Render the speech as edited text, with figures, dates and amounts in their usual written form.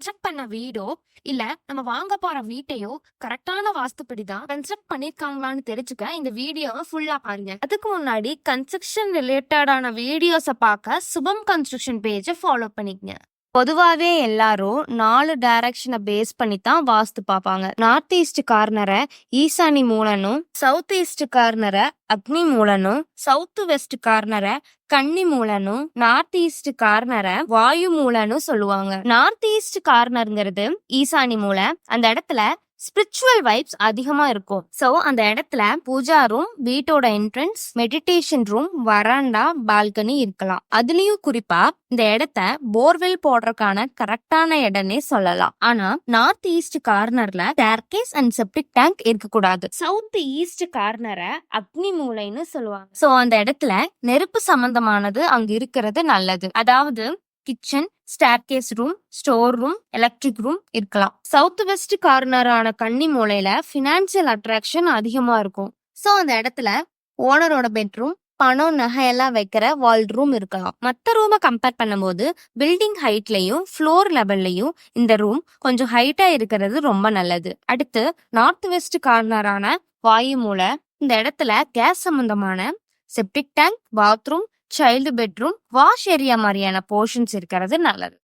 Construct பண்ண வீடோ இல்ல நம்ம வாங்க போற வீட்டையோ கரெக்டான வாஸ்துப்படி தான் கன்ஸ்ட்ரக்ட் பண்ணிருக்காங்களான்னு தெரிஞ்சுக்க இந்த வீடியோவை ஃபுல்லா பாருங்க. அதுக்கு முன்னாடி கன்ஸ்ட்ரக்ஷன் ரிலேட்டடான வீடியோஸை பார்க்க சுபம் கன்ஸ்ட்ரக்ஷன் பேஜை ஃபாலோ பண்ணிக்கங்க. பொதுவாவே எல்லாரும் 4 டைரக்ஷனை பேஸ் பண்ணி தான் வாஸ்து பார்ப்பாங்க. நார்த் ஈஸ்ட் கார்னரை ஈசானி மூலனும், சவுத் ஈஸ்ட் கார்னரை அக்னி மூலனும், சவுத் வெஸ்ட் கார்னரை கன்னி மூலனும், நார்த் ஈஸ்ட் கார்னரை வாயு மூலனும் சொல்லுவாங்க. நார்த் ஈஸ்ட் கார்னர்ங்கிறது ஈசானி மூலை. அந்த இடத்துல ஸ்பிரிச்சுவல் வைப்ஸ் அதிகமா இருக்கும். சோ அந்த இடத்துல பூஜா ரூம், வீட்டோட என்ட்ரன்ஸ், மெடிடேஷன் ரூம், வராண்டா, பால்கனி இருக்கலாம். அதுலயும் குறிப்பா இந்த இடத்த போர்வெல் போடுறதுக்கான கரெக்டான இடம்னே சொல்லலாம். ஆனா நார்த் ஈஸ்ட் கார்னர்ல ஸ்டேர்கேஸ் அண்ட் செப்டிக் டேங்க் இருக்கக்கூடாது. சவுத் ஈஸ்ட் கார்னரை அக்னி மூலைன்னு சொல்லுவாங்க. சோ அந்த இடத்துல நெருப்பு சம்பந்தமானது அங்க இருக்கிறது நல்லது. அதாவது kitchen, staircase room, store room, electric room இருக்கலாம். சவுத் வெஸ்ட் கார்னரான கன்னி மூலையில பினான்சியல் அட்ராக்ஷன் அதிகமா இருக்கும். சோ அந்த இடத்துல ஓனரோட பெட்ரூம், பணம், நகையெல்லாம் வைக்கிற வால் ரூம் இருக்கலாம். மற்ற ரூமை கம்பேர் பண்ணும்போது பில்டிங் ஹைட்லயும் ஃப்ளோர் லெவல்லையும் இந்த ரூம் கொஞ்சம் ஹைட்டா இருக்கிறது ரொம்ப நல்லது. அடுத்து நார்த் வெஸ்ட் கார்னரான வாயு மூலை. இந்த இடத்துல கேஸ் சம்பந்தமான septic tank, bathroom, child bedroom, wash area மாதிரியான போர்ஷன்ஸ் இருக்கிறது நல்லது.